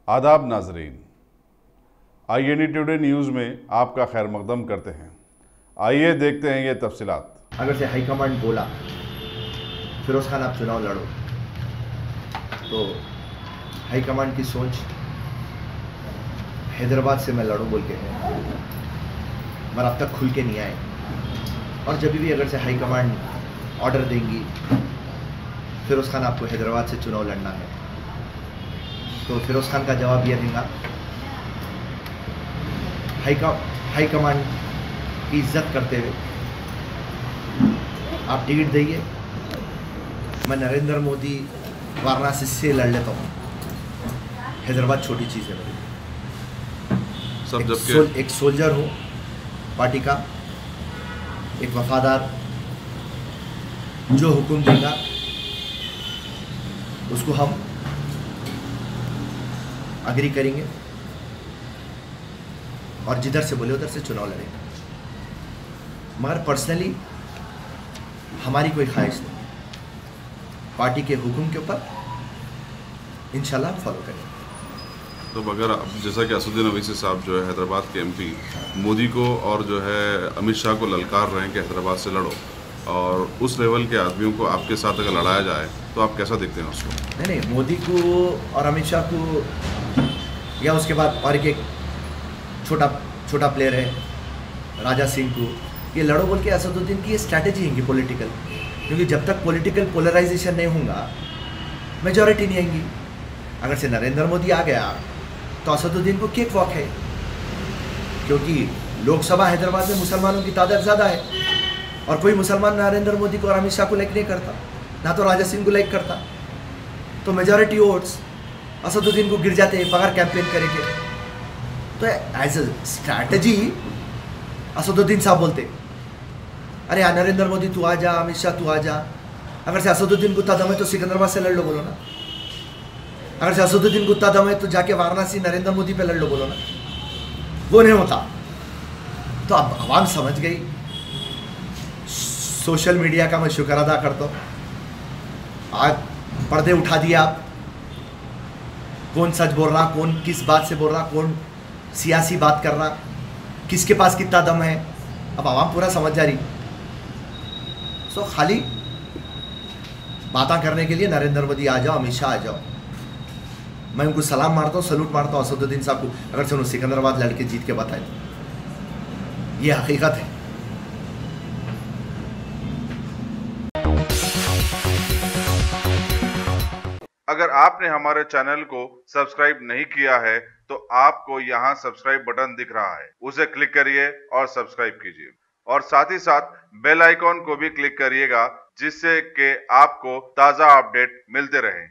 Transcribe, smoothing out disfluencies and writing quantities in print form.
आदाब नाजरीन, INE today news में आपका खैर मकदम करते हैं। आइए देखते हैं ये तफसीलात। अगर से हाईकमांड बोला फिरोज़ खान आप चुनाव लड़ो, तो हाईकमांड की सोच हैदराबाद से मैं लड़ूं बोल के है, मगर अब तक खुल के नहीं आए। और जब भी अगर से हाईकमांड ऑर्डर देंगी फिरोज़ खान आपको हैदराबाद से चुनाव लड़ना है, तो फिरोज़ खान का जवाब यह देगा हाईकमांड की इज्जत करते हुए आप टिकट दिए, मैं नरेंद्र मोदी वाराणसी से लड़ लेता हूँ। हैदराबाद छोटी चीज़ है मेरी। सब एक सोल्जर हूँ पार्टी का, एक वफादार, जो हुक्म देगा उसको हम अग्री करेंगे और जिधर से बोले उधर से चुनाव लड़ेंगे। मगर पर्सनली हमारी कोई ख्वाहिश नहीं, पार्टी के हुक्म के ऊपर इंशाल्लाह फॉलो करेंगे। तो अगर जैसा कि असदुद्दीन ओवैसी साहब जो है हैदराबाद के MP मोदी को और जो है अमित शाह को ललकार रहे हैं कि हैदराबाद से लड़ो, और उस लेवल के आदमियों को आपके साथ अगर लड़ाया जाए तो आप कैसा देखते हैं उसको? नहीं, मोदी को और अमित शाह को, या उसके बाद और एक छोटा प्लेयर है राजा सिंह को, ये लड़ो बोल के असदुद्दीन की ये स्ट्रैटेजी है पॉलिटिकल, क्योंकि जब तक पॉलिटिकल पोलराइजेशन नहीं होगा मेजॉरिटी नहीं आएंगी। अगर से नरेंद्र मोदी आ गया तो असदुद्दीन को केक वॉक है, क्योंकि लोकसभा हैदराबाद में मुसलमानों की तादाद ज़्यादा है और कोई मुसलमान नरेंद्र मोदी को और अमित शाह को लाइक नहीं करता, ना तो राजा सिंह को लाइक करता। तो मेजॉरिटी वोट्स असदुद्दीन को गिर जाते हैं बगैर कैंपेन करेंगे। तो एज ए स्ट्रैटेजी असदुद्दीन साहब बोलते, अरे यार नरेंद्र मोदी तू आ जा, अमित शाह तू आ जा। अगर से असदुद्दीन को इतना दम है तो सिकंदराबाद से लड़ लो बोलो ना। अगर से असदुद्दीन को इतना दम है तो जाके वाराणसी नरेंद्र मोदी पे लड़ लो बोलो ना। वो नहीं होता। तो अब आवाम समझ गई। सोशल मीडिया का मैं शुक्र अदा करता हूँ, आज पर्दे उठा दिए आप, कौन सच बोल रहा, कौन किस बात से बोल रहा, कौन सियासी बात कर रहा, किसके पास कितना दम है, अब आवाम पूरा समझ जा रही। सो खाली बातें करने के लिए नरेंद्र मोदी आ जाओ, अमित शाह आ जाओ, मैं उनको सलाम मारता हूँ, सलूट मारता हूँ असदुद्दीन साहब को, अगर से उन्होंने सिकंदराबाद लड़के जीत के बताए तो ये हकीकत है। अगर आपने हमारे चैनल को सब्सक्राइब नहीं किया है तो आपको यहाँ सब्सक्राइब बटन दिख रहा है, उसे क्लिक करिए और सब्सक्राइब कीजिए, और साथ ही साथ बेल आइकॉन को भी क्लिक करिएगा, जिससे कि आपको ताज़ा अपडेट मिलते रहें।